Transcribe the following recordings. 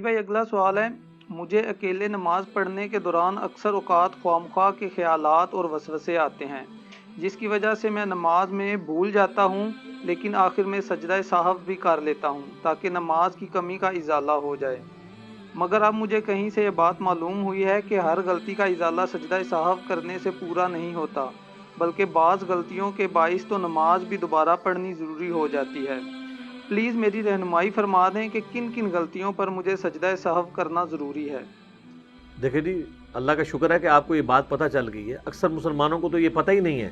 بھائی اگلا سوال ہے، مجھے اکیلے نماز پڑھنے کے دوران اکثر اوقات خواہ کے خیالات اور وسوسے آتے ہیں، جس کی وجہ سے میں نماز میں بھول جاتا ہوں، لیکن آخر میں سجدہ سہو بھی کر لیتا ہوں تاکہ نماز کی کمی کا ازالہ ہو جائے۔ مگر اب مجھے کہیں سے یہ بات معلوم ہوئی ہے کہ ہر غلطی کا ازالہ سجدہ سہو کرنے سے پورا نہیں ہوتا، بلکہ بعض غلطیوں کے باعث تو نماز بھی دوبارہ پڑھنی ضروری ہو جاتی ہے۔ پلیز میری رہنمائی فرما دیں کہ کن کن غلطیوں پر مجھے سجدہ سہو کرنا ضروری ہے۔ دیکھیں جی، اللہ کا شکر ہے کہ آپ کو یہ بات پتہ چل گئی ہے۔ اکثر مسلمانوں کو تو یہ پتہ ہی نہیں ہے۔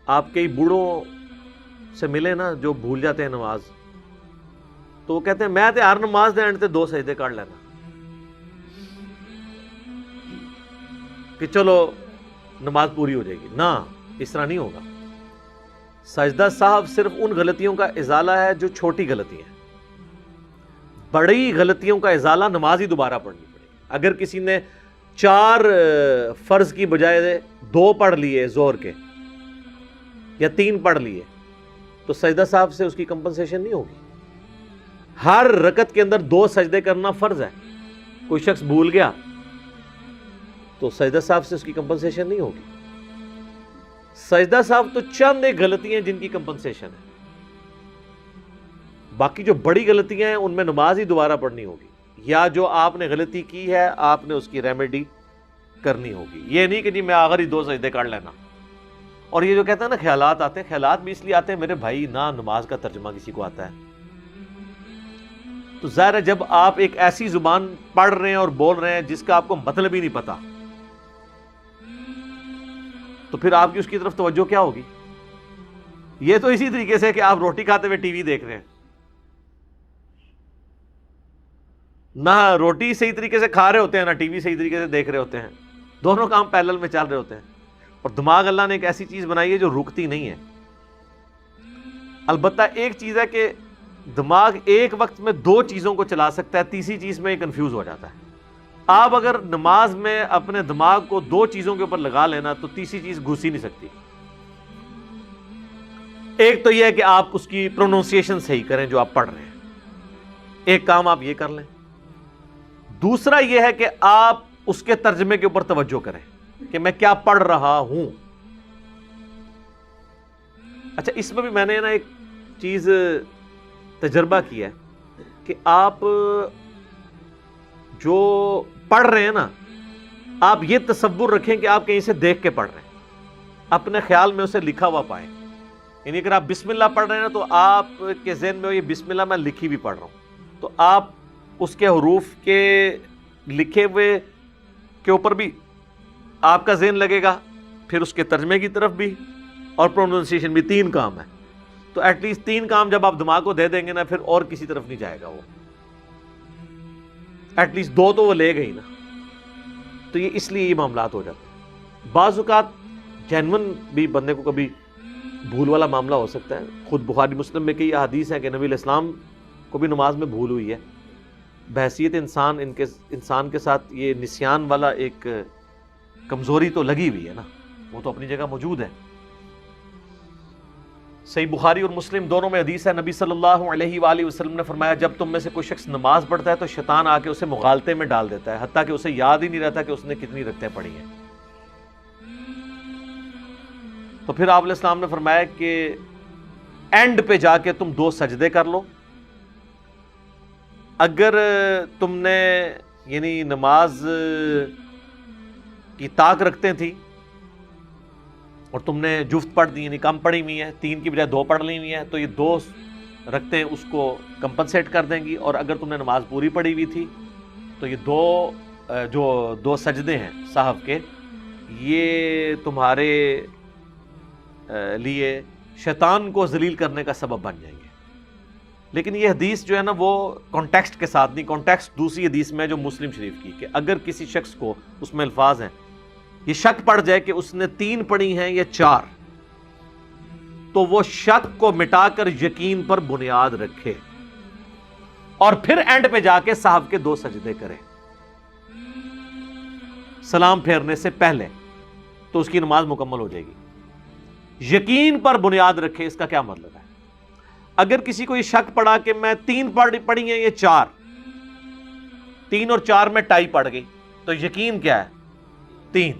آپ کئی بوڑھوں سے ملے نا جو بھول جاتے ہیں نماز، تو وہ کہتے ہیں میں تے ہر نماز دے اینڈ تے 2 سجدے کر لینا کہ چلو نماز پوری ہو جائے گی۔ نہ، اس طرح نہیں ہوگا۔ سجدہ سہو صرف ان غلطیوں کا ازالہ ہے جو چھوٹی غلطی ہیں۔ بڑی غلطیوں کا ازالہ نماز ہی دوبارہ پڑھنی پڑے گی۔ اگر کسی نے 4 فرض کی بجائے 2 پڑھ لیے ظہر کے یا 3 پڑھ لیے تو سجدہ سہو سے اس کی کمپنسیشن نہیں ہوگی۔ ہر رکعت کے اندر 2 سجدے کرنا فرض ہے۔ کوئی شخص بھول گیا تو سجدہ سہو سے اس کی کمپنسیشن نہیں ہوگی۔ سجدہ سہو تو چند ایک غلطیاں جن کی کمپنسیشن ہے، باقی جو بڑی غلطیاں ہیں ان میں نماز ہی دوبارہ پڑھنی ہوگی، یا جو آپ نے غلطی کی ہے آپ نے اس کی ریمیڈی کرنی ہوگی۔ یہ نہیں کہ جی میں آخر ہی 2 سجدے کر لینا۔ اور یہ جو کہتے ہیں نا خیالات آتے ہیں، خیالات بھی اس لیے آتے ہیں میرے بھائی نہ نماز کا ترجمہ کسی کو آتا ہے۔ تو ظاہر ہے جب آپ ایک ایسی زبان پڑھ رہے ہیں اور بول رہے ہیں جس کا آپ کو مطلب ہی نہیں پتا، تو پھر آپ کی اس کی طرف توجہ کیا ہوگی؟ یہ تو اسی طریقے سے کہ آپ روٹی کھاتے ہوئے ٹی وی دیکھ رہے ہیں، نہ روٹی صحیح طریقے سے کھا رہے ہوتے ہیں نہ ٹی وی صحیح طریقے سے دیکھ رہے ہوتے ہیں، دونوں کام پیرلل میں چل رہے ہوتے ہیں۔ اور دماغ اللہ نے ایک ایسی چیز بنائی ہے جو رکتی نہیں ہے۔ البتہ ایک چیز ہے کہ دماغ ایک وقت میں 2 چیزوں کو چلا سکتا ہے، تیسری چیز میں کنفیوز ہو جاتا ہے۔ آپ اگر نماز میں اپنے دماغ کو 2 چیزوں کے اوپر لگا لینا تو تیسری چیز گھس ہی نہیں سکتی۔ ایک تو یہ ہے کہ آپ اس کی پروننسیشن صحیح کریں جو آپ پڑھ رہے ہیں، ایک کام آپ یہ کر لیں۔ دوسرا یہ ہے کہ آپ اس کے ترجمے کے اوپر توجہ کریں کہ میں کیا پڑھ رہا ہوں۔ اچھا، اس میں بھی میں نے نا ایک چیز تجربہ کیا ہے کہ آپ جو پڑھ رہے ہیں نا، آپ یہ تصور رکھیں کہ آپ کہیں سے دیکھ کے پڑھ رہے ہیں، اپنے خیال میں اسے لکھا ہوا پائیں۔ یعنی اگر آپ بسم اللہ پڑھ رہے ہیں نا تو آپ کے ذہن میں یہ بسم اللہ میں لکھی بھی پڑھ رہا ہوں، تو آپ اس کے حروف کے لکھے ہوئے کے اوپر بھی آپ کا ذہن لگے گا، پھر اس کے ترجمے کی طرف بھی، اور پروننسیشن بھی۔ 3 کام ہے، تو ایٹ لیسٹ 3 کام جب آپ دماغ کو دے دیں گے نا پھر اور کسی طرف نہیں جائے گا وہ، ایٹ لیسٹ 2 تو وہ لے گئی نا۔ تو یہ اس لیے یہ معاملات ہو جاتے ہیں۔ بعض اوقات جینون بھی بندے کو کبھی بھول والا معاملہ ہو سکتا ہے۔ خود بخاری مسلم میں کئی احادیث ہیں کہ نبی علیہ السلام کو بھی نماز میں بھول ہوئی ہے۔ بحیثیت انسان کے ساتھ یہ نسیان والا ایک کمزوری تو لگی ہوئی ہے نا، وہ تو اپنی جگہ موجود ہے۔ صحیح بخاری اور مسلم دونوں میں حدیث ہے، نبی صلی اللہ علیہ وآلہ وسلم نے فرمایا جب تم میں سے کوئی شخص نماز پڑھتا ہے تو شیطان آ کے اسے مغالطے میں ڈال دیتا ہے، حتیٰ کہ اسے یاد ہی نہیں رہتا کہ اس نے کتنی رکعتیں پڑھی ہیں۔ تو پھر آپ علیہ السلام نے فرمایا کہ اینڈ پہ جا کے تم 2 سجدے کر لو۔ اگر تم نے یعنی نماز کی طاق رکھتے تھی اور تم نے جفت پڑھ دی، یعنی کم پڑھی ہوئی ہیں، 3 کی بجائے 2 پڑھ لی ہوئی ہیں، تو یہ 2 رکھتے اس کو کمپنسیٹ کر دیں گی۔ اور اگر تم نے نماز پوری پڑھی ہوئی تھی تو یہ 2 سجدے ہیں سہو کے، یہ تمہارے لیے شیطان کو ذلیل کرنے کا سبب بن جائیں گے۔ لیکن یہ حدیث جو ہے نا وہ کانٹیکسٹ کے ساتھ نہیں، کانٹیکسٹ دوسری حدیث میں جو مسلم شریف کی، کہ اگر کسی شخص کو، اس میں الفاظ ہیں، یہ شک پڑ جائے کہ اس نے 3 پڑھی ہیں یا 4، تو وہ شک کو مٹا کر یقین پر بنیاد رکھے اور پھر اینڈ پہ جا کے سہو کے 2 سجدے کرے سلام پھیرنے سے پہلے، تو اس کی نماز مکمل ہو جائے گی۔ یقین پر بنیاد رکھے، اس کا کیا مطلب ہے؟ اگر کسی کو یہ شک پڑا کہ میں 3 پڑھی ہیں یا 4، 3 اور 4 میں ٹائی پڑ گئی تو یقین کیا ہے 3،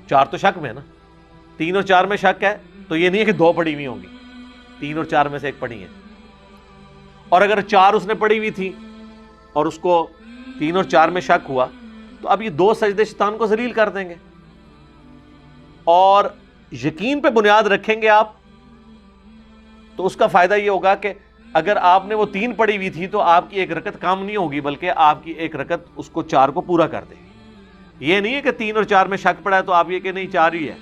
4 تو شک میں ہے نا، 3 اور 4 میں شک ہے تو یہ نہیں ہے کہ 2 پڑی ہوئی ہوں گی، 3 اور 4 میں سے ایک پڑی ہے. اور اگر 4 اس نے پڑی ہوئی تھی اور اس کو 3 اور 4 میں شک ہوا تو اب یہ 2 سجدے شیطان کو ذلیل کر دیں گے. اور یقین پہ بنیاد رکھیں گے آپ تو اس کا فائدہ یہ ہوگا کہ اگر آپ نے وہ 3 پڑی ہوئی تھی تو آپ کی ایک رکعت کام نہیں ہوگی بلکہ آپ کی ایک رکعت اس کو 4 کو پورا کر دے گی. یہ نہیں ہے کہ 3 اور 4 میں شک پڑا ہے تو آپ یہ کہ نہیں 4 ہی ہے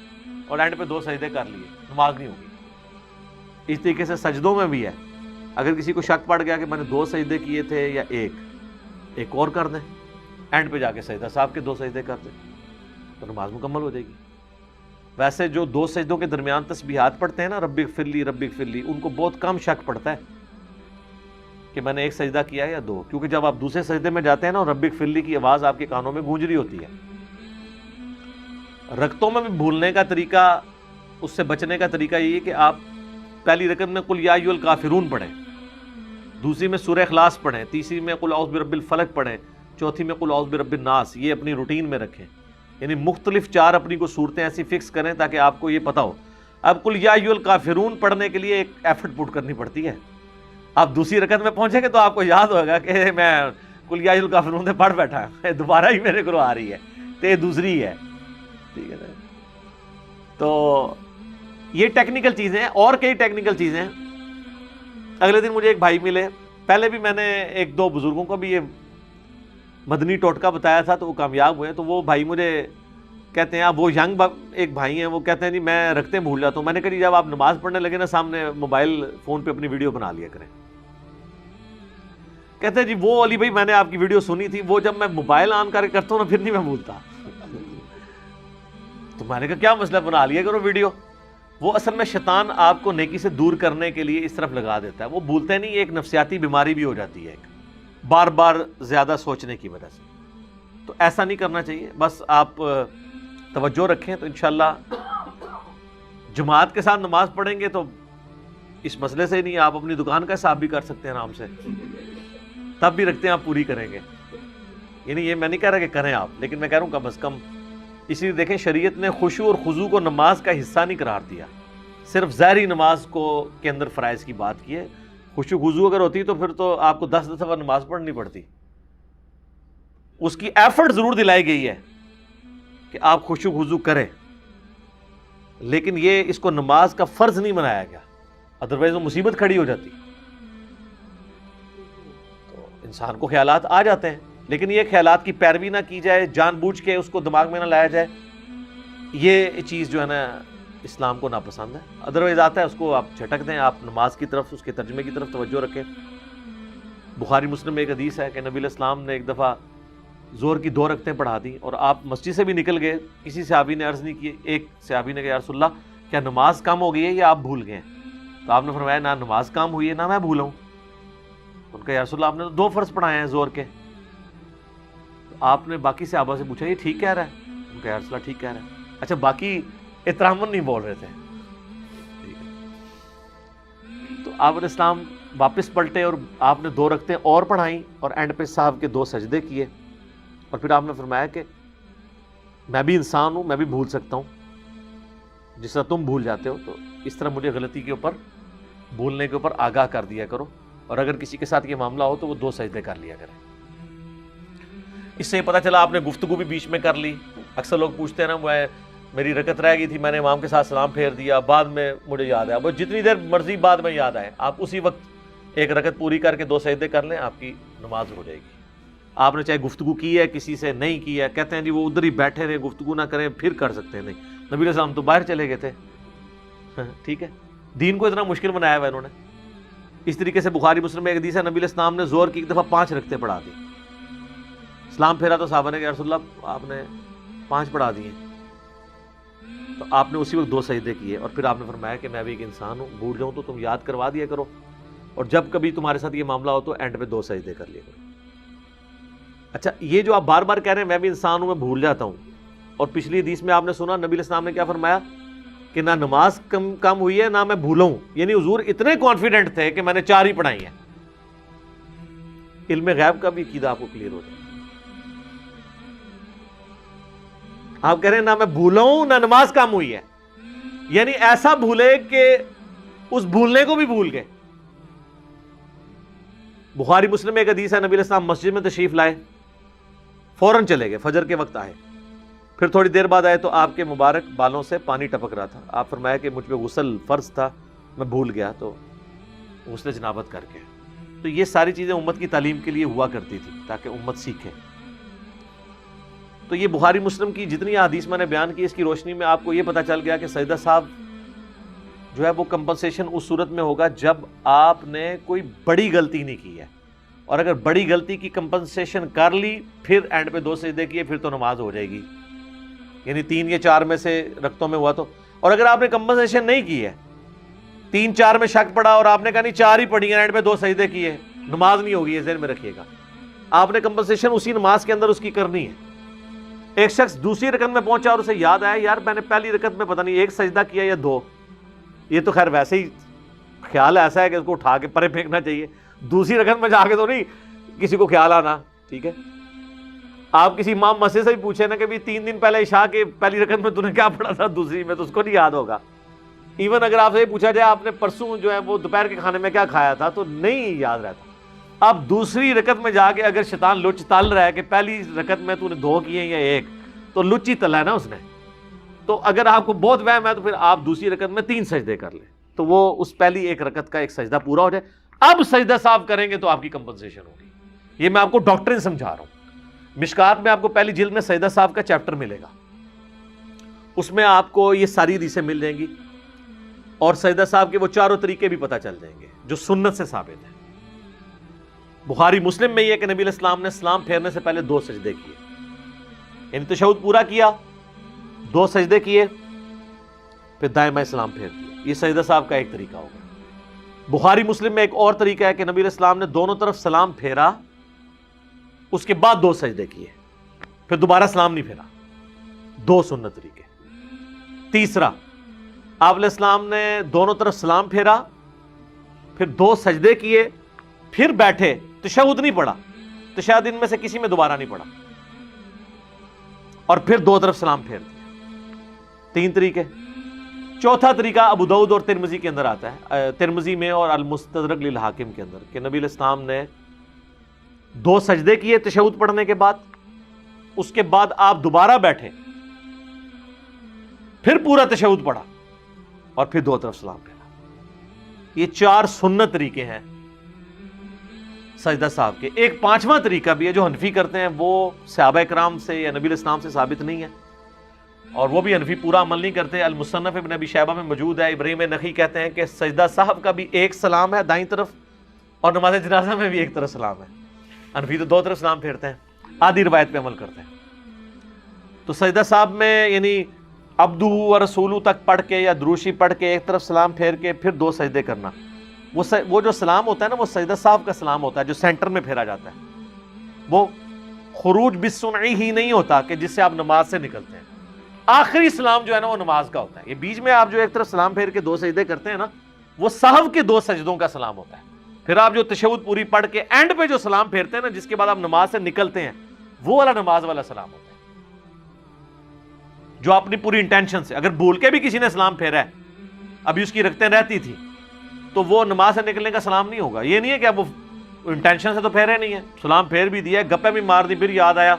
اور اینڈ پہ 2 سجدے کر لیے، نماز نہیں ہوگی. اس طریقے سے سجدوں میں بھی ہے، اگر کسی کو شک پڑ گیا کہ میں نے 2 سجدے کیے تھے یا ایک اور کر دیں، اینڈ پہ جا کے سجدہ صاحب کے 2 سجدے کر دیں تو نماز مکمل ہو جائے گی. ویسے جو 2 سجدوں کے درمیان تسبیحات پڑھتے ہیں نا رب اغفر لی رب اغفر لی، ان کو بہت کم شک پڑتا ہے کہ میں نے 1 سجدہ کیا ہے یا 2، کیونکہ جب آپ دوسرے سجدے میں جاتے ہیں نا رب اغفر لی کی آواز آپ کے کانوں میں گونج رہی ہوتی ہے. رکعتوں میں بھی بھولنے کا طریقہ، اس سے بچنے کا طریقہ یہ ہے کہ آپ پہلی رکعت میں قل یا ایھا الکافرون پڑھیں، دوسری میں سورہ اخلاص پڑھیں، تیسری میں قل اعوذ برب الفلق پڑھیں، چوتھی میں قل اعوذ برب الناس. یہ اپنی روٹین میں رکھیں، یعنی مختلف 4 اپنی کو صورتیں ایسی فکس کریں تاکہ آپ کو یہ پتہ ہو. اب قل یا ایھا الکافرون پڑھنے کے لیے ایک ایفرٹ پٹ کرنی پڑتی ہے. آپ دوسری رکعت میں پہنچیں گے تو آپ کو یاد ہوگا کہ میں قل یا ایھا الکافرون سے پڑھ بیٹھا ہوں، دوبارہ ہی میرے کو آ رہی ہے تو یہ دوسری ہے. ٹھیک ہے نا؟ تو یہ ٹیکنیکل چیزیں ہیں اور کئی ٹیکنیکل چیزیں ہیں. اگلے دن مجھے ایک بھائی ملے، پہلے بھی میں نے 1-2 بزرگوں کو بھی یہ مدنی ٹوٹکا بتایا تھا تو وہ کامیاب ہوئے. تو وہ بھائی مجھے کہتے ہیں، وہ ینگ ایک بھائی ہیں، وہ کہتے ہیں جی میں رکھتے بھول جاتا ہوں. میں نے کہا جی جب آپ نماز پڑھنے لگے نا سامنے موبائل فون پہ اپنی ویڈیو بنا لیا کریں. کہتے ہیں جی وہ علی بھائی میں نے آپ کی ویڈیو سنی تھی، وہ جب میں موبائل آن کر کے کرتا ہوں نا پھر نہیں میں بھولتا. تو میں نے کہا کیا مسئلہ، بنا لیا کرو ویڈیو. وہ اصل میں شیطان آپ کو نیکی سے دور کرنے کے لیے اس طرف لگا دیتا ہے. وہ بھولتے نہیں، ایک نفسیاتی بیماری بھی ہو جاتی ہے، ایک بار بار زیادہ سوچنے کی وجہ سے. تو ایسا نہیں کرنا چاہیے. بس آپ توجہ رکھیں تو انشاءاللہ جماعت کے ساتھ نماز پڑھیں گے تو اس مسئلے سے ہی نہیں، آپ اپنی دکان کا حساب بھی کر سکتے ہیں آرام سے، تب بھی رکھتے ہیں آپ پوری کریں گے. یعنی یہ میں نہیں کہہ رہا کہ کریں آپ، لیکن میں کہہ رہا ہوں کم از کم. اس لیے دیکھیں شریعت نے خشوع اور خضوع کو نماز کا حصہ نہیں قرار دیا، صرف ظاہری نماز کو کے اندر فرائض کی بات کی ہے. خشوع خضوع اگر ہوتی تو پھر تو آپ کو 10 دفعہ نماز پڑھنی پڑتی. اس کی ایفرٹ ضرور دلائی گئی ہے کہ آپ خشوع خضوع کریں، لیکن یہ اس کو نماز کا فرض نہیں بنایا گیا، ادروائز وہ مصیبت کھڑی ہو جاتی. تو انسان کو خیالات آ جاتے ہیں، لیکن یہ خیالات کی پیروی نہ کی جائے، جان بوجھ کے اس کو دماغ میں نہ لایا جائے. یہ چیز جو ہے نا اسلام کو ناپسند ہے. ادروائز آتا ہے اس کو آپ جھٹک دیں، آپ نماز کی طرف، اس کے ترجمے کی طرف توجہ رکھیں. بخاری مسلم میں ایک حدیث ہے کہ نبی علیہ السلام نے ایک دفعہ زور کی 2 رکعتیں پڑھا دی اور آپ مسجد سے بھی نکل گئے. کسی صحابی نے عرض نہیں کی، ایک صحابی نے کہا یا رسول اللہ کیا نماز کم ہو گئی ہے یا آپ بھول گئے ہیں؟ تو آپ نے فرمایا نہ نماز کم ہوئی ہے نہ میں بھولا ہوں. ان کا یا رسول اللہ آپ نے تو 2 فرض پڑھائے ہیں زور کے. آپ نے باقی صحابہ سے پوچھا یہ ٹھیک کہہ رہا ہے؟ ان کا یا رسول اللہ ٹھیک کہہ رہا ہے. اچھا باقی احتراماً نہیں بول رہے تھے. تو آپ علیہ السلام واپس پلٹے اور آپ نے 2 رکعتیں اور پڑھائیں اور اینڈ پہ صاحب کے 2 سجدے کیے اور پھر آپ نے فرمایا کہ میں بھی انسان ہوں، میں بھی بھول سکتا ہوں جس طرح تم بھول جاتے ہو. تو اس طرح مجھے غلطی کے اوپر، بھولنے کے اوپر آگاہ کر دیا کرو، اور اگر کسی کے ساتھ یہ معاملہ ہو تو وہ 2 سجدے کر لیا کریں. اس سے پتہ چلا آپ نے گفتگو بھی بیچ میں کر لی. اکثر لوگ پوچھتے ہیں نا وہ میری رکعت رہ گئی تھی، میں نے امام کے ساتھ سلام پھیر دیا، بعد میں مجھے یاد آیا. وہ جتنی دیر مرضی بعد میں یاد آئے، آپ اسی وقت ایک رکعت پوری کر کے 2 سجدے کر لیں، آپ کی نماز ہو جائے گی. آپ نے چاہے گفتگو کی ہے کسی سے نہیں کی ہے، کہتے ہیں جی وہ ادھر ہی بیٹھے رہے گفتگو نہ کریں پھر کر سکتے ہیں. نہیں، نبی علیہ السلام تو باہر چلے گئے تھے. ٹھیک ہے، دین کو اتنا مشکل بنایا ہوا انہوں نے. اس طریقے سے بخاری مسلم میں ایک حدیث ہے نبی علیہ السلام نے زور کی ایک دفعہ 5 رکعتیں پڑھا دی. سلام پھیرا تو صحابہ نے کہا یا رسول اللہ آپ نے 5 پڑھا دیے. تو آپ نے اسی وقت 2 سجدے کیے اور پھر آپ نے فرمایا کہ میں بھی ایک انسان ہوں، بھول جاؤں تو تم یاد کروا دیا کرو، اور جب کبھی تمہارے ساتھ یہ معاملہ ہو تو اینڈ پہ 2 سجدے کر لیا کرو. اچھا یہ جو آپ بار بار کہہ رہے ہیں میں بھی انسان ہوں میں بھول جاتا ہوں، اور پچھلی حدیث میں آپ نے سنا نبی علیہ السلام نے کیا فرمایا کہ نہ نماز کم ہوئی ہے نہ میں بھولا ہوں. یعنی حضور اتنے کانفیڈنٹ تھے کہ میں نے 4 ہی پڑھائی ہیں. علم غیب کا بھی عقیدہ آپ کو کلیئر ہو جائے. آپ کہہ رہے ہیں نہ میں بھولا ہوں نہ نماز کم ہوئی ہے، یعنی ایسا بھولے کہ اس بھولنے کو بھی بھول گئے۔ بخاری مسلم میں ایک حدیث ہے، نبی علیہ السلام مسجد میں تشریف لائے، فوراً چلے گئے، فجر کے وقت آئے، پھر تھوڑی دیر بعد آئے تو آپ کے مبارک بالوں سے پانی ٹپک رہا تھا۔ آپ فرمایا کہ مجھ پہ غسل فرض تھا، میں بھول گیا، تو غسل جنابت کر کے۔ تو یہ ساری چیزیں امت کی تعلیم کے لیے ہوا کرتی تھی تاکہ امت سیکھے۔ تو یہ بخاری مسلم کی جتنی احادیث میں نے بیان کی، اس کی روشنی میں آپ کو یہ پتہ چل گیا کہ سجدہ صاحب جو ہے وہ کمپنسیشن اس صورت میں ہوگا جب آپ نے کوئی بڑی غلطی نہیں کی ہے، اور اگر بڑی غلطی کی کمپنسیشن کر لی پھر اینڈ پہ 2 سجدے کیے پھر تو نماز ہو جائے گی، یعنی 3 یا 4 میں سے رکعتوں میں ہوا تو۔ اور اگر آپ نے کمپنسیشن نہیں کی ہے، 3 4 میں شک پڑا اور آپ نے کہا نہیں 4 ہی پڑھی ہیں، اینڈ پہ 2 سجدے کیے، نماز نہیں ہوگی، یہ ذہن میں رکھیے گا۔ آپ نے کمپنسیشن اسی نماز کے اندر اس کی کرنی ہے۔ ایک شخص دوسری رکعت میں پہنچا اور اسے یاد آیا یار میں نے پہلی رکعت میں پتہ نہیں 1 سجدہ کیا یا 2، یہ تو خیر ویسے ہی خیال ایسا ہے کہ اس کو اٹھا کے پرے پھینکنا چاہیے، دوسری رکعت میں جا کے تو نہیں کسی کو خیال آنا، ٹھیک ہے۔ آپ کسی امام مسجد سے بھی پوچھیں نا کہ بھی 3 دن پہلے عشاء کے پہلی رکعت میں تو نے کیا پڑھا تھا دوسری میں، تو اس کو نہیں یاد ہوگا۔ ایون اگر آپ سے پوچھا جائے آپ نے پرسوں جو ہے وہ دوپہر کے کھانے میں کیا کھایا تھا، تو نہیں یاد رہتا۔ آپ دوسری رکعت میں جا کے اگر شیطان لچ تل رہا ہے کہ پہلی رکعت میں تو نے 2 کیے یا 1، تو لچ ہی تلا ہے نا اس نے۔ تو اگر آپ کو بہت وہم ہے تو پھر آپ دوسری رکعت میں 3 سجدے کر لیں، تو وہ اس پہلی 1 رکعت کا 1 سجدہ پورا ہو جائے۔ اب سجدہ صاحب کریں گے تو آپ کی کمپنسیشن ہوگی۔ یہ میں آپ کو ڈاکٹرین سمجھا رہا ہوں۔ مشکات میں آپ کو پہلی جلد میں سجدہ صاحب کا چیپٹر ملے گا، اس میں آپ کو یہ ساری حدیثیں مل جائیں گی، اور سجدہ صاحب کے وہ 4 طریقے بھی پتہ چل جائیں گے جو سنت سے ثابت ہیں۔ بخاری مسلم میں یہ کہ نبی علیہ السلام نے سلام پھیرنے سے پہلے 2 سجدے کیے، یعنی تشہد پورا کیا، 2 سجدے کیے، پھر دائیں بائیں سلام پھیر دیا۔ یہ سجدہ صاحب کا ایک طریقہ ہوگا۔ بخاری مسلم میں ایک اور طریقہ ہے کہ نبی علیہ السلام نے دونوں طرف سلام پھیرا، اس کے بعد 2 سجدے کیے، پھر دوبارہ سلام نہیں پھیرا۔ 2 سنت طریقے۔ تیسرا، آپ علیہ السلام نے دونوں طرف سلام پھیرا، پھر 2 سجدے کیے، پھر بیٹھے، تشہد نہیں پڑھا، تشہد ان میں سے کسی میں دوبارہ نہیں پڑھا، اور پھر 2 طرف سلام پھیر دیا۔ 3 طریقے۔ چوتھا طریقہ ابو داؤد اور ترمذی کے اندر آتا ہے، ترمذی میں اور المستدرک للحاکم کے اندر، کہ نبی علیہ السلام نے 2 سجدے کیے تشہد پڑھنے کے بعد، اس کے بعد آپ دوبارہ بیٹھے، پھر پورا تشہد پڑھا، اور پھر 2 طرف سلام پھیرا۔ یہ 4 سنت طریقے ہیں سجدہ صاحب کے۔ ایک 5واں طریقہ بھی ہے جو حنفی کرتے ہیں، وہ صحابہ کرام سے یا نبی علیہ السلام سے ثابت نہیں ہے، اور وہ بھی حنفی پورا عمل نہیں کرتے۔ المصنف ابن ابی شیبہ میں موجود ہے، ابراہیم نخعی کہتے ہیں کہ سجدہ صاحب کا بھی 1 سلام ہے دائیں طرف، اور نماز جنازہ میں بھی 1 طرف سلام ہے۔ حنفی تو 2 طرف سلام پھیرتے ہیں، آدھی روایت پہ عمل کرتے ہیں۔ تو سجدہ صاحب میں یعنی عبدہ و رسولہ تک پڑھ کے یا دروشی پڑھ کے 1 طرف سلام پھیر کے پھر 2 سجدے کرنا، وہ جو سلام ہوتا ہے نا وہ سجدہ صاحب کا سلام ہوتا ہے جو سینٹر میں پھیرا جاتا ہے، وہ خروج بالسنعی ہی نہیں ہوتا کہ جس سے آپ نماز سے نکلتے ہیں۔ آخری سلام جو ہے نا وہ نماز کا ہوتا ہے۔ یہ بیچ میں آپ جو 1 طرف سلام پھیر کے 2 سجدے کرتے ہیں نا، وہ سہو کے 2 سجدوں کا سلام ہوتا ہے۔ پھر آپ جو تشہد پوری پڑھ کے اینڈ پہ جو سلام پھیرتے ہیں نا، جس کے بعد آپ نماز سے نکلتے ہیں، وہ والا نماز والا سلام ہوتا ہے، جو اپنی پوری انٹینشن سے، اگر بھول کے بھی کسی نے سلام پھیرا ہے، ابھی اس کی رکعتیں رہتی تھی، تو وہ نماز سے نکلنے کا سلام نہیں ہوگا۔ یہ نہیں ہے کہ اب وہ انٹینشن سے تو پھیرے نہیں ہے، سلام پھیر بھی دیا، گپے بھی مار دی، پھر یاد آیا،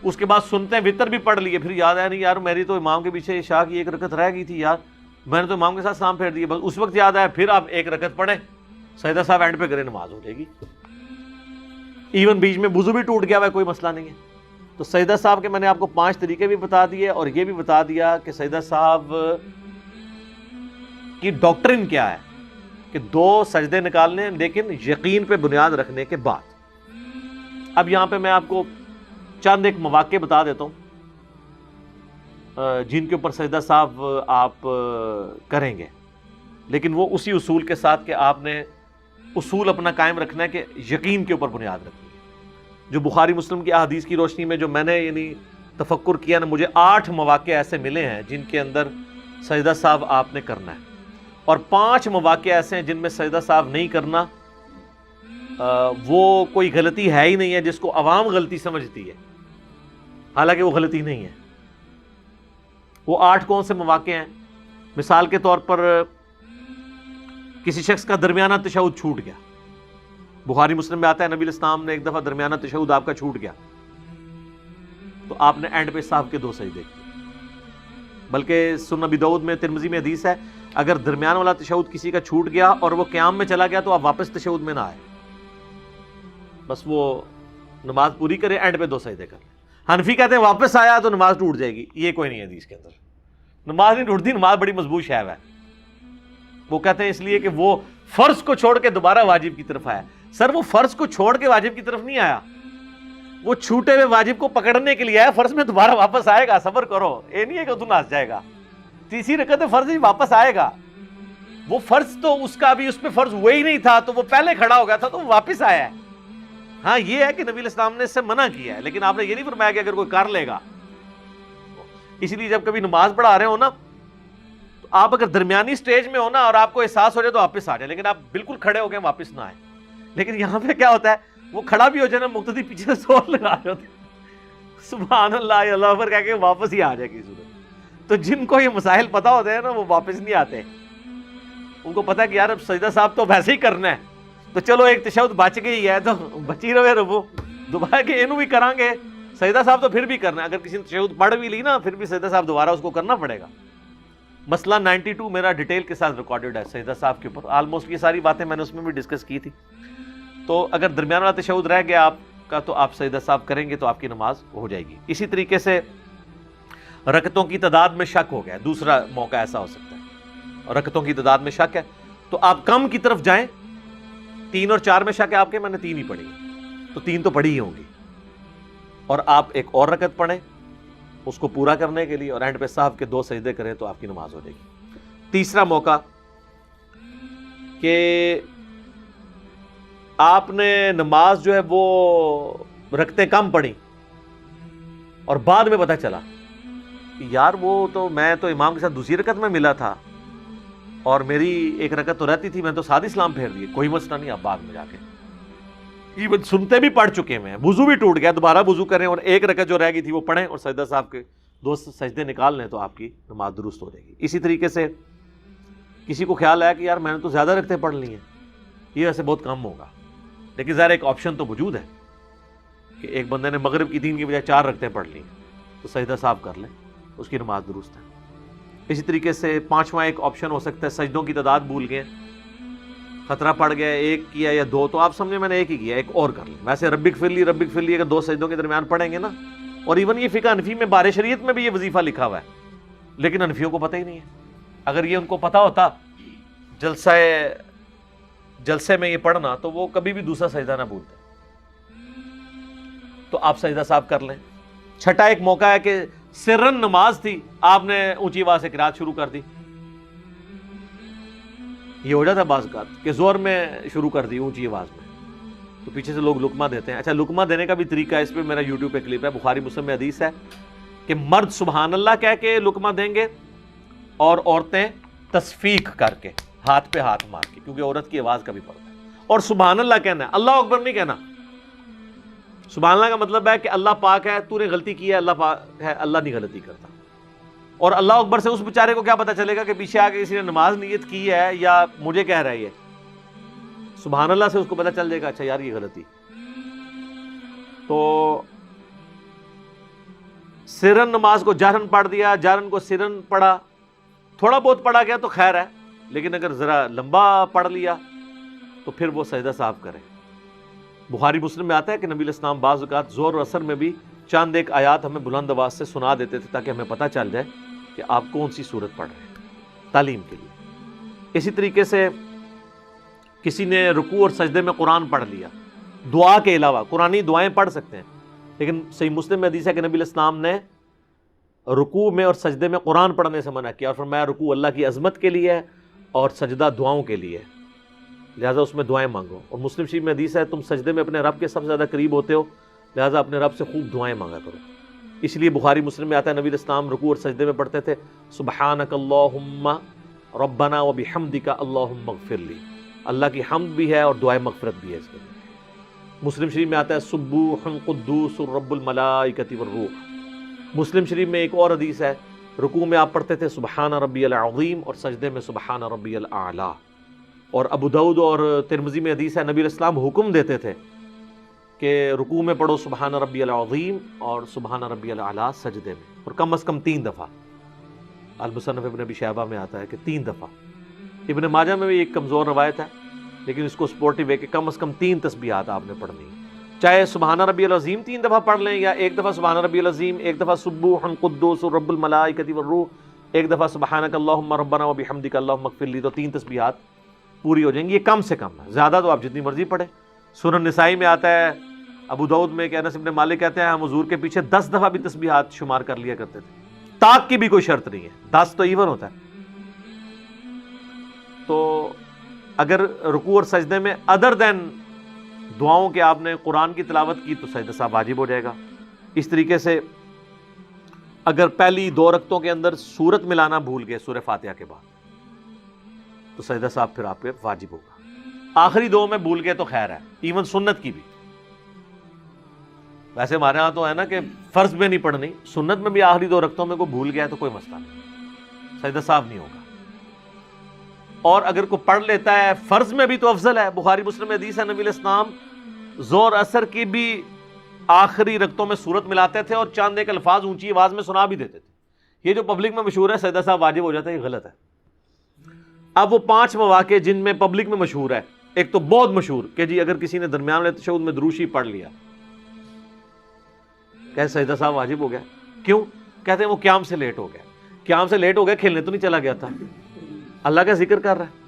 اس کے بعد سنتے ہیں وتر بھی پڑھ لیے، پھر یاد آیا نہیں یار میری تو امام کے پیچھے عشاء کی 1 رکعت رہ گئی تھی یار، میں نے تو امام کے ساتھ سلام پھیر دیا، بس اس وقت یاد آیا، پھر آپ 1 رکعت پڑھیں، سجدہ صاحب اینڈ پہ کریں، نماز ہو جائے گی۔ ایون بیچ میں وضو بھی ٹوٹ گیا ہوا ہے، کوئی مسئلہ نہیں ہے۔ تو سجدہ صاحب کے میں نے آپ کو 5 طریقے بھی بتا دیے، اور یہ بھی بتا دیا کہ سجدہ صاحب کی ڈاکٹرن کیا ہے، کہ 2 سجدے نکالنے لیکن یقین پہ بنیاد رکھنے کے بعد۔ اب یہاں پہ میں آپ کو چند ایک مواقع بتا دیتا ہوں جن کے اوپر سجدہ صاحب آپ کریں گے، لیکن وہ اسی اصول کے ساتھ کہ آپ نے اصول اپنا قائم رکھنا ہے کہ یقین کے اوپر بنیاد رکھنی ہے۔ جو بخاری مسلم کی احادیث کی روشنی میں جو میں نے یعنی تفکر کیا نا، مجھے 8 مواقع ایسے ملے ہیں جن کے اندر سجدہ صاحب آپ نے کرنا ہے، اور 5 مواقع ایسے ہیں جن میں سجدہ صاحب نہیں کرنا، وہ کوئی غلطی ہے ہی نہیں ہے جس کو عوام غلطی سمجھتی ہے، حالانکہ وہ غلطی نہیں ہے۔ وہ 8 کون سے مواقع ہیں؟ مثال کے طور پر کسی شخص کا درمیانہ تشہد چھوٹ گیا، بخاری مسلم میں آتا ہے نبی الاسلام نے ایک دفعہ درمیانہ تشہد آپ کا چھوٹ گیا تو آپ نے اینڈ پہ صاحب کے 2 سجدے کیے، بلکہ سنن ابی داؤد میں، ترمذی میں حدیث ہے اگر درمیان والا تشہد کسی کا چھوٹ گیا اور وہ قیام میں چلا گیا تو آپ واپس تشہد میں نہ آئے، بس وہ نماز پوری کرے، اینڈ پہ 2 سجدے کر لیں۔ حنفی کہتے ہیں واپس آیا تو نماز ٹوٹ جائے گی، یہ کوئی نہیں ہے حدیث کے اندر، نماز نہیں ٹوٹتی، نماز بڑی مضبوط شے ہے۔ وہ کہتے ہیں اس لیے کہ وہ فرض کو چھوڑ کے دوبارہ واجب کی طرف آیا۔ سر وہ فرض کو چھوڑ کے واجب کی طرف نہیں آیا، وہ چھوٹے ہوئے واجب کو پکڑنے کے لیے آیا، فرض میں دوبارہ واپس آئے گا، صبر کرو، یہ نہیں ہے کہ تو ناس جائے گا، تیسری رکعت فرض ہی واپس آئے گا۔ وہ فرض تو اس کا بھی اس پہ فرض وہی نہیں تھا تو وہ پہلے کھڑا ہو گیا تھا تو وہ واپس آیا ہے۔ ہاں یہ ہے کہ نبی علیہ السلام نے اس سے منع کیا ہے، لیکن آپ نے یہ نہیں فرمایا کہ اگر کوئی کر لے گا۔ اس لیے جب کبھی نماز پڑھا رہے ہو نا تو آپ اگر درمیانی سٹیج میں ہو نا اور آپ کو احساس ہو جائے تو واپس آ جائے، لیکن آپ بالکل کھڑے ہو گئے واپس نہ آئے۔ لیکن یہاں پہ کیا ہوتا ہے، وہ کھڑا بھی ہو جائے نا، مقتدی پیچھے سے زور لگا رہے ہوتے ہیں، سبحان اللہ اللہ اکبر کہہ کے واپس ہی آ جائے کی صورت۔ تو جن کو یہ مسائل پتا ہوتے ہیں نا وہ واپس نہیں آتے، ان کو پتا ہے کہ یار اب سجدہ صاحب تو ویسے ہی کرنا ہے تو چلو ایک تشہد بچ گئی ہے تو بچی رہے ربو، دوبارہ کہ اینو بھی کریں گے، سجدہ صاحب تو پھر بھی کرنا ہے، اگر کسی نے تشہد پڑھ بھی لی نا پھر بھی سجدہ صاحب دوبارہ اس کو کرنا پڑے گا۔ مسئلہ 92 میرا ڈیٹیل کے ساتھ ریکارڈڈ ہے سجدہ صاحب کے اوپر، آلموسٹ یہ ساری باتیں میں نے اس میں بھی ڈسکس کی تھی۔ تو اگر درمیان والا تشہد رہ گیا آپ کا تو آپ سجدہ صاحب کریں گے تو آپ کی نماز ہو جائے گی۔ اسی طریقے سے رکعتوں کی تعداد میں شک ہو گیا، دوسرا موقع ایسا ہو سکتا ہے، اور رکعتوں کی تعداد میں شک ہے تو آپ کم کی طرف جائیں۔ 3 اور 4 میں شک ہے آپ کے، میں نے 3 ہی پڑھی تو 3 تو پڑھی ہی ہوں گی، اور آپ ایک اور رکعت پڑھیں اس کو پورا کرنے کے لیے اور اینڈ پہ صاحب کے 2 سجدے کریں تو آپ کی نماز ہو جائے گی۔ تیسرا موقع کہ آپ نے نماز جو ہے وہ رکعتیں کم پڑھی اور بعد میں پتہ چلا کہ یار وہ تو میں تو امام کے ساتھ دوسری رکعت میں ملا تھا اور میری ایک رکعت تو رہتی تھی، میں تو ساتھ اسلام پھیر دیے، کوئی مسئلہ نہیں، آپ بعد میں جا کے ایون سنتے بھی پڑھ چکے ہیں، وضو بھی ٹوٹ گیا، دوبارہ وضو کریں اور ایک رکعت جو رہ گئی تھی وہ پڑھیں اور سجدہ صاحب کے 2 سجدے نکال لیں تو آپ کی نماز درست ہو جائے گی۔ اسی طریقے سے کسی کو خیال آیا کہ یار میں نے تو زیادہ رکعتیں پڑھ لی ہیں، یہ ویسے بہت کم ہوگا، لیکن ظاہر ایک آپشن تو موجود ہے کہ ایک بندے نے مغرب کی 3 کی بجائے 4 رکعتیں پڑھ لی تو سجدہ صاحب کر لیں، اس کی نماز درست ہے۔ اسی طریقے سے 5واں ایک آپشن ہو سکتا ہے سجدوں کی تعداد بھول گئے، خطرہ پڑ گیا، 1 کیا یا 2 تو آپ سمجھے میں نے 1 ہی کیا، ایک اور کر لیں۔ ویسے ربک فر لی اگر 2 سجدوں کے درمیان پڑھیں گے نا، اور ایون یہ فقہ حنفی میں بار شریعت میں بھی یہ وظیفہ لکھا ہوا ہے، لیکن حنفیوں کو پتہ ہی نہیں ہے۔ اگر یہ ان کو پتہ ہوتا جلسے میں یہ پڑھنا تو وہ کبھی بھی دوسرا سجدہ نہ بھولتے، تو آپ سجدہ صاحب کر لیں۔ چھٹا ایک موقع ہے کہ سرن نماز تھی، آپ نے اونچی آواز سے قرات شروع کر دی، یہ ہو جاتا ہے بعض اوقات کہ زور میں شروع کر دی اونچی آواز میں تو پیچھے سے لوگ لقمہ دیتے ہیں۔ اچھا لقمہ دینے کا بھی طریقہ ہے، اس پہ میرا یوٹیوب پہ کلپ ہے، بخاری مسلم میں حدیث ہے کہ مرد سبحان اللہ کہہ کے لقمہ دیں گے اور عورتیں تصفیق کر کے ہاتھ پہ ہاتھ مار کے، کیونکہ عورت کی آواز کا بھی پڑتا ہے، اور سبحان اللہ کہنا ہے، اللہ اکبر نہیں کہنا۔ سبحان اللہ کا مطلب ہے کہ اللہ پاک ہے، تو نے غلطی کی ہے، اللہ پاک ہے، اللہ نہیں غلطی کرتا۔ اور اللہ اکبر سے اس بیچارے کو کیا پتا چلے گا کہ پیچھے آ کے کسی نے نماز نیت کی ہے یا مجھے کہہ رہا ہے، سبحان اللہ سے اس کو پتا چل جائے گا اچھا یار یہ غلطی۔ تو سرن نماز کو جہرن پڑھ دیا، جہرن کو سرن پڑھا، تھوڑا بہت پڑھا گیا تو خیر ہے، لیکن اگر ذرا لمبا پڑھ لیا تو پھر وہ سجدہ صاحب کرے۔ بخاری مسلم میں آتا ہے کہ نبی علیہ السلام بعض اوقات ظہر و عصر میں بھی چاند ایک آیات ہمیں بلند آواز سے سنا دیتے تھے تاکہ ہمیں پتہ چل جائے کہ آپ کون سی صورت پڑھ رہے ہیں، تعلیم کے لیے۔ اسی طریقے سے کسی نے رکوع اور سجدے میں قرآن پڑھ لیا، دعا کے علاوہ قرآنی دعائیں پڑھ سکتے ہیں، لیکن صحیح مسلم میں حدیث ہے کہ نبی علیہ السلام نے رکوع میں اور سجدے میں قرآن پڑھنے سے منع کیا، اور فرمایا رکوع اللہ کی عظمت کے لیے ہے اور سجدہ دعاؤں کے لیے، لہٰذا اس میں دعائیں مانگو۔ اور مسلم شریف میں حدیث ہے تم سجدے میں اپنے رب کے سب سے زیادہ قریب ہوتے ہو، لہٰذا اپنے رب سے خوب دعائیں مانگا کرو۔ اس لیے بخاری مسلم میں آتا ہے نبی علیہ السلام رکوع اور سجدے میں پڑھتے تھے سبحانک اللہم ربنا وبحمدک اللہم اغفر لی، اللہ کی حمد بھی ہے اور دعائیں مغفرت بھی ہے اس کے لیے۔ مسلم شریف میں آتا ہے سبوح قدوس رب الملائکۃ والروح۔ مسلم شریف میں ایک اور حدیث ہے رکوع میں آپ پڑھتے تھے سبحان ربی العظیم اور سجدے میں سبحان ربی الاعلیٰ. اور ابو داؤد اور ترمذی میں حدیث ہے نبی علیہ السلام حکم دیتے تھے کہ رکوع میں پڑھو سبحان ربی العظیم اور سبحان ربی الاعلیٰ سجدے میں، اور کم از کم 3 دفعہ. المصنف ابن ابی شیبہ میں آتا ہے کہ 3 دفعہ. ابن ماجہ میں بھی ایک کمزور روایت ہے لیکن اس کو سپورٹیو ہے کہ کم از کم 3 تسبیحات آپ نے پڑھنی ہے، چاہے سبحان ربی العظیم 3 دفعہ پڑھ لیں یا ایک دفعہ سبحان ربی العظیم، ایک دفعہ سبوح قدوس رب الملائکۃ والروح، ایک دفعہ سبحانک اللہم ربنا وبحمدک اللہم اغفر لی. تو 3 تسبیحات پوری ہو جائیں گی. یہ کم سے کم ہے، زیادہ تو آپ جتنی مرضی پڑھیں. سنن نسائی میں آتا ہے، ابو داؤد میں کہ انس بن مالک کہتے ہیں ہم حضور کے پیچھے 10 دفعہ بھی تسبیحات شمار کر لیا کرتے تھے. طاق کی بھی کوئی شرط نہیں ہے، 10 تو ایون ہوتا ہے. تو اگر رکوع اور سجدے میں ادر دین دعاؤں کے آپ نے قرآن کی تلاوت کی تو سجدہ صاحب واجب ہو جائے گا. اس طریقے سے اگر پہلی 2 رکعتوں کے اندر سورت ملانا بھول گئے سورہ فاتحہ کے بعد تو سجدہ صاحب پھر آپ کے واجب ہوگا. آخری 2 میں بھول گئے تو خیر ہے، ایون سنت کی بھی. ویسے ہمارے ہاں تو ہے نا کہ فرض میں نہیں پڑھنی، سنت میں بھی آخری 2 رکعتوں میں کوئی بھول گیا تو کوئی مسئلہ نہیں، سجدہ صاحب نہیں ہوگا. اور اگر کوئی پڑھ لیتا ہے فرض میں بھی تو افضل ہے. بخاری مسلم میں حدیث ہے نبی علیہ السلام زور اثر کی بھی آخری رکعتوں میں سورت ملاتے تھے اور چاند ایک الفاظ اونچی آواز میں سنا بھی دیتے تھے. یہ جو پبلک میں مشہور ہے سجدہ صاحب واجب ہو جاتا ہے، یہ غلط ہے. اب وہ 5 مواقع جن میں پبلک میں مشہور ہے، ایک تو بہت مشہور کہ جی اگر کسی نے درمیان والے تشہد میں درود شریف پڑھ لیا کہ سجدہ صاحب واجب ہو گیا. کیوں؟ کہتے ہیں وہ قیام سے لیٹ ہو گیا. قیام سے لیٹ ہو گیا، کھیلنے تو نہیں چلا گیا تھا، اللہ کا ذکر کر رہا ہے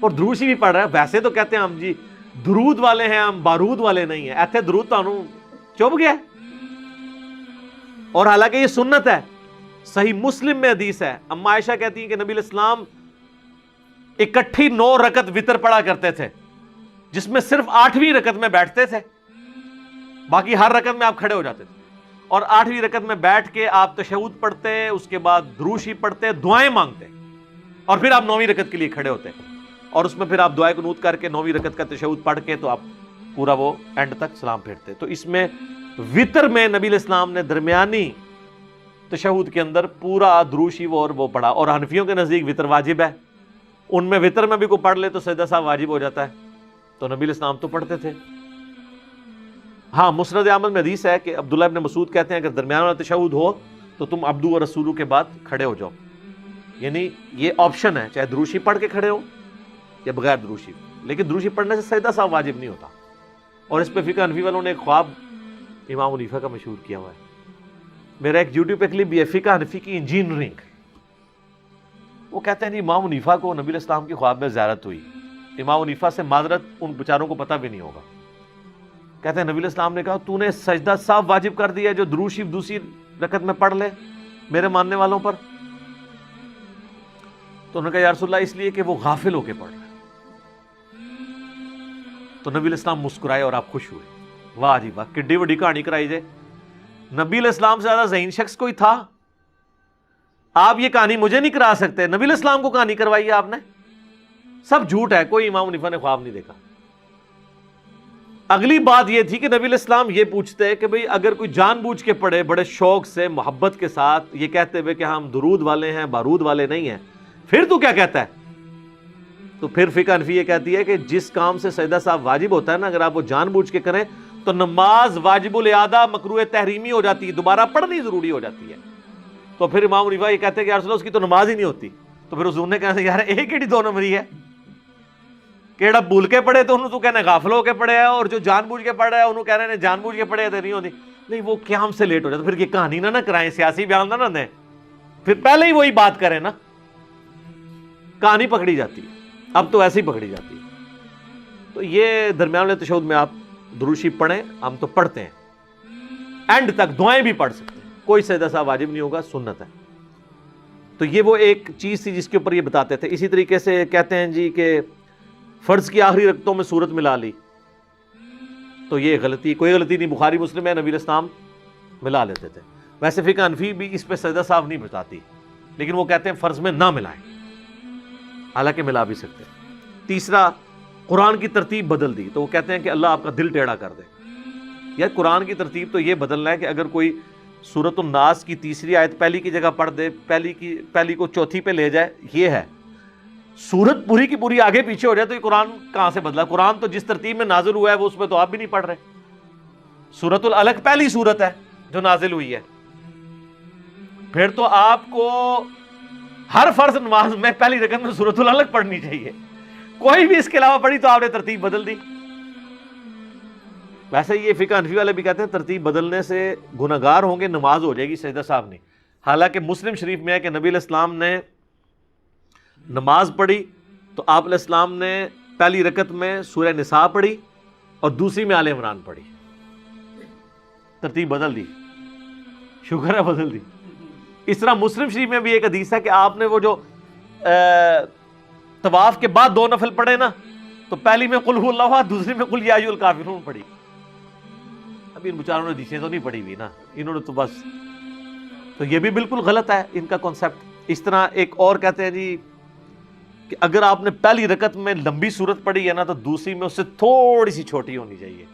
اور درود شریف پڑھ رہا ہے. ویسے تو کہتے ہیں ہم جی درود والے ہیں، ہم بارود والے نہیں ہیں. ایتھے درود تانوں چوب گیا. اور حالانکہ یہ سنت ہے. صحیح مسلم میں حدیث ہے، اما عائشہ کہتی ہیں کہ نبی علیہ السلام اکٹھی 9 رکعت وتر پڑھا کرتے تھے جس میں صرف 8ویں رکعت میں بیٹھتے تھے، باقی ہر رکعت میں آپ کھڑے ہو جاتے تھے. اور 8ویں رکعت میں بیٹھ کے آپ تشہد پڑھتے، اس کے بعد درود شریف پڑھتے، دعائیں مانگتے اور پھر آپ 9ویں رکعت کے لیے کھڑے ہوتے اور اس میں پھر آپ دعائے قنوت کر کے 9ویں رکعت کا تشہد پڑھ کے تو آپ پورا وہ اینڈ تک سلام پھیرتے. تو اس میں وتر میں نبی علیہ السلام نے درمیانی تشہد کے اندر پورا درود شریف اور وہ پڑھا. اور حنفیوں کے نزدیک وتر واجب ہے، ان میں وتر میں بھی کوئی پڑھ لے تو سجدہ صاحب واجب ہو جاتا ہے. تو نبی علیہ السلام تو پڑھتے تھے. ہاں مسند احمد میں حدیث ہے کہ عبداللہ ابن مسعود کہتے ہیں اگر درمیان والا تشہد ہو تو تم عبدو و رسولو کے بعد کھڑے ہو جاؤ. یعنی یہ آپشن ہے، چاہے درود شریف پڑھ کے کھڑے ہو یا بغیر درود شریف. لیکن درود شریف پڑھنے سے سجدہ صاحب واجب نہیں ہوتا. اور اس پہ فقہ حنفی والوں نے ایک خواب امام حنیفہ کا مشہور کیا ہوا ہے. میرا ایک یوٹیوب پہ کلپ بھی ہے، فقہ حنفی کی انجینئرنگ. وہ کہتے ہیں امام حنیفہ کو نبی علیہ السلام کی خواب میں زیارت ہوئی. امام حنیفہ سے معذرت ان بیچاروں کو پتہ بھی نہیں ہوگا. کہتے ہیں نبی علیہ السلام نے کہا تو نے سجدہ صاحب واجب کر دیا جو درود شریف دوسری رکعت میں پڑھ لے میرے ماننے والوں پر. تو انہوں نے کہا یا رسول اللہ اس لیے کہ وہ غافل ہو کے پڑھ رہا ہے. تو نبی علیہ السلام مسکرائے اور آپ خوش ہوئے. واہ جی واہ، کڈی بڑی کہانی کرائی جائے. نبی علیہ السلام سے زیادہ ذہین شخص کوئی تھا؟ آپ یہ کہانی مجھے نہیں کرا سکتے، نبی علیہ السلام کو کہانی کروائی ہے آپ نے. سب جھوٹ ہے، کوئی امام حنیفہ نے خواب نہیں دیکھا. اگلی بات یہ تھی کہ نبی علیہ السلام یہ پوچھتے کہ بھئی اگر کوئی جان بوجھ کے پڑھے بڑے شوق سے محبت کے ساتھ یہ کہتے ہوئے کہ ہم درود والے ہیں بارود والے نہیں ہیں، پھر تو کیا کہتا ہے؟ تو پھر فقہ حنفی یہ کہتی ہے کہ جس کام سے سجدہ صاحب واجب ہوتا ہے نا، اگر آپ وہ جان بوجھ کے کریں تو نماز واجب الاعادہ مکروہ تحریمی ہو جاتی ہے، دوبارہ پڑھنی ضروری ہو جاتی ہے. تو پھر امام حنیفہ یہ کہتے ہیں کہ یا رسول اللہ اس کی تو نماز ہی نہیں ہوتی. تو پھر حضور نے کہا یار ایک کیڑی 2 نمبری ہے، کیڑا بھول کے پڑھے تو انہوں تو کہنا غافل ہو کے پڑھے ہے، اور جو جان بوجھ کے پڑھ رہا ہے انہوں کہہ رہے ہیں جان بوجھ کے پڑھے تو نہیں ہوتی. نہیں وہ قیام سے لیٹ ہو جاتا. پھر یہ کہانی نہ کرائیں، سیاسی بیان نہ دیں، پھر پہلے ہی وہی بات کریں نا. کہانی پکڑی جاتی ہے، اب تو ایسے ہی پکڑی جاتی ہے. تو یہ درمیان والے تشہد میں آپ درود شریف پڑھیں، ہم تو پڑھتے ہیں، اینڈ تک دعائیں بھی پڑھ سکتے ہیں. کوئی سجدہ صاحب واجب نہیں ہوگا، سنت ہے. تو یہ وہ ایک چیز تھی جس کے اوپر یہ بتاتے تھے. اسی طریقے سے کہتے ہیں جی کہ فرض کی آخری رکعتوں میں سورت ملا لی تو یہ غلطی، کوئی غلطی نہیں. بخاری مسلم ہے، نبی علیہ السلام ملا لیتے تھے. ویسے فقہ حنفی بھی اس پہ سجدہ صاحب نہیں بتاتی، لیکن وہ کہتے ہیں فرض میں نہ ملائیں، حالانکہ ملا بھی سکتے ہیں. تیسرا، قرآن کی ترتیب بدل دی. تو وہ کہتے ہیں کہ اللہ آپ کا دل ٹیڑھا کر دے. یار قرآن کی ترتیب تو یہ بدلنا ہے کہ اگر کوئی سورۃ الناس کی تیسری آیت پہلی کی جگہ پڑھ دے، پہلی کو چوتھی پہ لے جائے، یہ ہے۔ سورت پوری کی پوری آگے پیچھے ہو جائے تو یہ قرآن کہاں سے بدلا؟ قرآن تو جس ترتیب میں نازل ہوا ہے وہ اس میں تو آپ بھی نہیں پڑھ رہے۔ سورۃ العلق پہلی سورت ہے جو نازل ہوئی ہے، پھر تو آپ کو ہر فرض نماز میں پہلی رکعت میں سورۃ العلق پڑھنی چاہیے، کوئی بھی اس کے علاوہ پڑھی تو آپ نے ترتیب بدل دی۔ ویسے یہ فقہ حنفی والے بھی کہتے ہیں ترتیب بدلنے سے گناہگار ہوں گے، نماز ہو جائے گی سجدہ صاحب نہیں۔ حالانکہ مسلم شریف میں ہے کہ نبی علیہ السلام نے نماز پڑھی تو آپ علیہ السلام نے پہلی رکعت میں سورہ نساء پڑھی اور دوسری میں آل عمران پڑھی، ترتیب بدل دی، شکر ہے بدل دی۔ اس طرح مسلم شریف میں بھی ایک حدیث ہے کہ آپ نے وہ جو طواف کے بعد 2 نفل پڑھے نا، تو پہلی میں قل هو اللہ احد، دوسری میں قل یا ایھا الکافرون پڑھی۔ ابھی ان بیچاروں نے حدیثیں تو نہیں پڑھی ہوئی نا، انہوں نے تو بس، تو یہ بھی بالکل غلط ہے ان کا کانسیپٹ۔ اس طرح ایک اور کہتے ہیں جی کہ اگر آپ نے پہلی رکعت میں لمبی سورت پڑھی ہے نا تو دوسری میں اس سے تھوڑی سی چھوٹی ہونی چاہیے،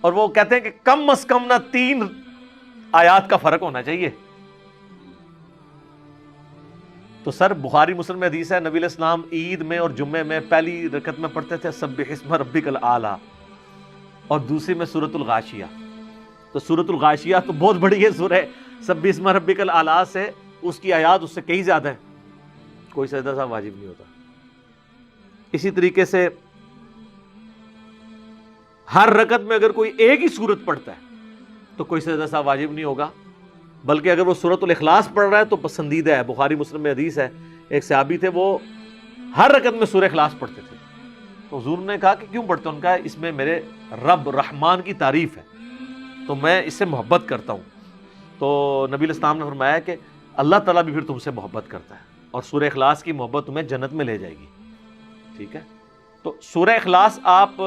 اور وہ کہتے ہیں کہ کم از کم نہ 3 آیات کا فرق ہونا چاہیے۔ تو سر بخاری مسلم میں حدیث ہے نبی علیہ السلام عید میں اور جمعے میں پہلی رکعت میں پڑھتے تھے سبح اسم ربک الاعلی اور دوسری میں سورۃ الغاشیہ۔ تو سورۃ الغاشیہ تو بہت بڑی ہے سورہ، سبح اسم ربک الاعلی سے اس کی آیات اس سے کئی زیادہ ہیں، کوئی سجدہ صاحب واجب نہیں ہوتا۔ اسی طریقے سے ہر رکعت میں اگر کوئی ایک ہی سورت پڑھتا ہے تو کوئی سجدہ صاحب واجب نہیں ہوگا، بلکہ اگر وہ سورۃ الاخلاص پڑھ رہا ہے تو پسندیدہ ہے۔ بخاری مسلم میں حدیث ہے، ایک صحابی تھے وہ ہر رکعت میں سورہ اخلاص پڑھتے تھے، تو حضور نے کہا کہ کیوں پڑھتے ہیں؟ ان کا اس میں میرے رب رحمان کی تعریف ہے تو میں اس سے محبت کرتا ہوں۔ تو نبی علیہ السلام نے فرمایا کہ اللہ تعالیٰ بھی پھر تم سے محبت کرتا ہے اور سورہ اخلاص کی محبت تمہیں جنت میں لے جائے گی، ٹھیک ہے؟ تو سورہ اخلاص آپ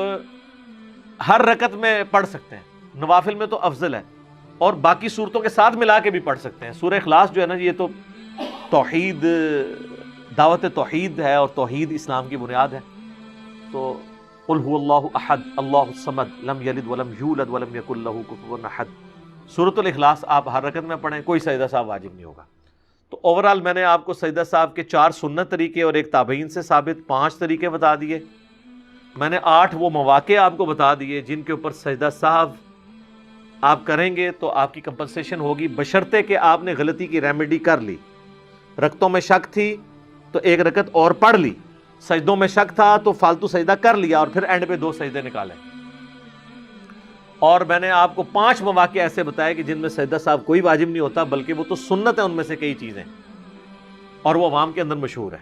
ہر رکعت میں پڑھ سکتے ہیں، نوافل میں تو افضل ہے، اور باقی صورتوں کے ساتھ ملا کے بھی پڑھ سکتے ہیں۔ سورہ اخلاص جو ہے نا یہ تو توحید، دعوت توحید ہے اور توحید اسلام کی بنیاد ہے۔ تو قل هو اللہ احد اللہ الصمد لم یلد ولم یولد ولم یکن لہ کفوا احد، سورۃ الاخلاص آپ ہر رکعت میں پڑھیں، کوئی سجدہ صاحب واجب نہیں ہوگا۔ تو اوورآل میں نے آپ کو سجدہ صاحب کے 4 سنت طریقے اور ایک تابعین سے ثابت 5 طریقے بتا دیے۔ میں نے 8 وہ مواقع آپ کو بتا دیے جن کے اوپر سجدہ صاحب آپ کریں گے تو آپ کی کمپنسیشن ہوگی، بشرطے کہ آپ نے غلطی کی ریمیڈی کر لی۔ رکعتوں میں شک تھی تو ایک رکعت اور پڑھ لی، سجدوں میں شک تھا تو فالتو سجدہ کر لیا اور پھر اینڈ پہ 2 سجدے نکالے۔ اور میں نے آپ کو 5 مواقع ایسے بتائے کہ جن میں سجدہ صاحب کوئی واجب نہیں ہوتا، بلکہ وہ تو سنت ہے ان میں سے کئی چیزیں، اور وہ عوام کے اندر مشہور ہے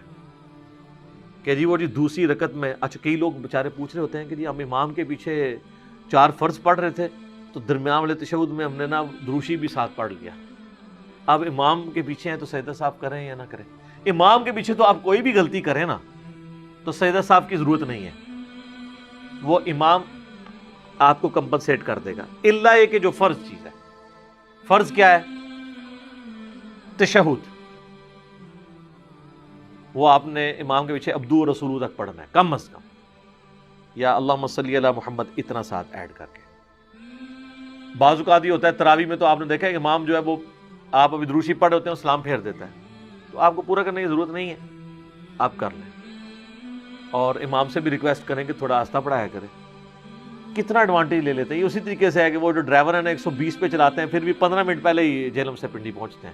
کہ جی وہ جی دوسری رکعت میں، اچھا کئی لوگ بیچارے پوچھ رہے ہوتے ہیں کہ جی ہم امام کے پیچھے 4 فرض پڑھ رہے تھے تو درمیان والے تشہد میں ہم نے نا دروشی بھی ساتھ پڑھ لیا، اب امام کے پیچھے ہیں تو سجدہ صاحب کریں یا نہ کریں؟ امام کے پیچھے تو آپ کوئی بھی غلطی کریں نا تو سجدہ صاحب کی ضرورت نہیں ہے، وہ امام آپ کو کمپنسیٹ کر دے گا، الا یہ کہ جو فرض چیز ہے۔ فرض کیا ہے؟ تشہد، وہ آپ نے امام کے پیچھے عبدو و رسولو تک پڑھنا ہے کم از کم، یا اللہم صلی علی محمد اتنا ساتھ ایڈ کر کے۔ بعض اوقات یہ ہوتا ہے تراویح میں تو آپ نے دیکھا ہے کہ امام جو ہے وہ آپ ابھی دروشی پڑھ ہوتے ہیں سلام پھیر دیتا ہے، تو آپ کو پورا کرنے کی ضرورت نہیں ہے، آپ کر لیں، اور امام سے بھی ریکویسٹ کریں کہ تھوڑا آہستہ پڑھایا کریں۔ کتنا ایڈوانٹیج لے لیتے ہیں، یہ اسی طریقے سے ہے کہ وہ جو ڈرائیور ہیں نا 120 پہ چلاتے ہیں، پھر بھی 15 منٹ پہلے ہی جہلم سے پنڈی پہنچتے ہیں۔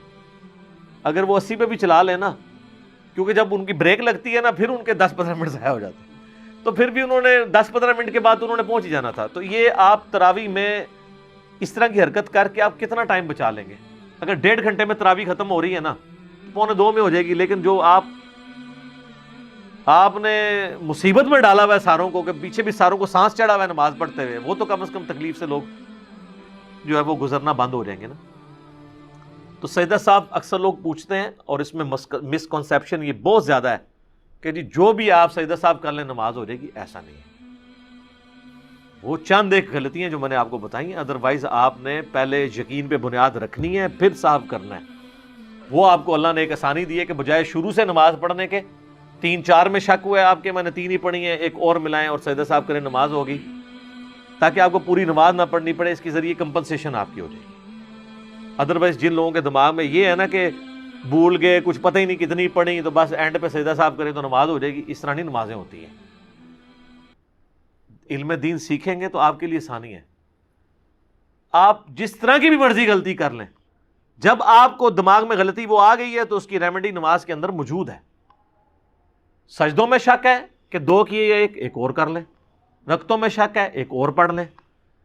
اگر وہ 80 پہ بھی چلا لیں نا، کیونکہ جب ان کی بریک لگتی ہے نا پھر ان کے 10-15 منٹ ضائع ہو جاتے ہیں، تو پھر بھی انہوں نے 10-15 منٹ کے بعد انہوں نے پہنچ ہی جانا تھا۔ تو یہ آپ تراویح میں اس طرح کی حرکت کر کے آپ کتنا ٹائم بچا لیں گے؟ اگر 1.5 گھنٹے میں تراویح ختم ہو رہی ہے نا، 1:45 میں ہو جائے گی، لیکن جو آپ نے مصیبت میں ڈالا ہوا ہے ساروں کو، کہ پیچھے بھی ساروں کو سانس چڑھا ہوا ہے نماز پڑھتے ہوئے، وہ تو کم از کم تکلیف سے لوگ جو ہے وہ گزرنا بند ہو جائیں گے نا۔ تو سجدہ صاحب اکثر لوگ پوچھتے ہیں، اور اس میں مسکنسیپشن یہ بہت زیادہ ہے کہ جی جو بھی آپ سجدہ صاحب کر لیں نماز ہو جائے گی، ایسا نہیں ہے۔ وہ چند ایک غلطیاں جو میں نے آپ کو بتائی ہیں، ادروائز آپ نے پہلے یقین پہ بنیاد رکھنی ہے پھر صاحب کرنا ہے۔ وہ آپ کو اللہ نے ایک آسانی دی ہے کہ بجائے شروع سے نماز پڑھنے کے 3-4 میں شک ہوا ہے آپ کے، میں نے 3 ہی پڑھی ہیں، ایک اور ملائیں اور سجدہ صاحب کریں، نماز ہوگی، تاکہ آپ کو پوری نماز نہ پڑھنی پڑے، اس کے ذریعے کمپنسیشن آپ کی ہو جائے گی۔ ادروائز جن لوگوں کے دماغ میں یہ ہے نا کہ بھول گئے, کچھ پتہ ہی نہیں کتنی پڑھی, تو بس اینڈ پہ سجدہ صاحب کریں تو نماز ہو جائے گی, اس طرح نہیں نمازیں ہوتی ہیں. علم دین سیکھیں گے تو آپ کے لیے آسانی ہے. آپ جس طرح کی بھی مرضی غلطی کر لیں, جب آپ کو دماغ میں غلطی وہ آ گئی ہے تو اس کی ریمیڈی نماز کے اندر موجود ہے. سجدوں میں شک ہے کہ 2 کیے ایک اور کر لیں, رکعتوں میں شک ہے ایک اور پڑھ لیں,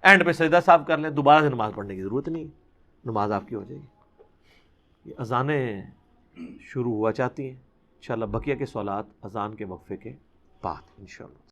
اینڈ پہ سجدہ صاحب کر لیں, دوبارہ سے نماز پڑھنے کی ضرورت نہیں ہے, نماز آپ کی ہو جائے گی. یہ اذانیں شروع ہوا چاہتی ہیں انشاءاللہ. بقیہ کے سوالات اذان کے وقفے کے بعد انشاءاللہ.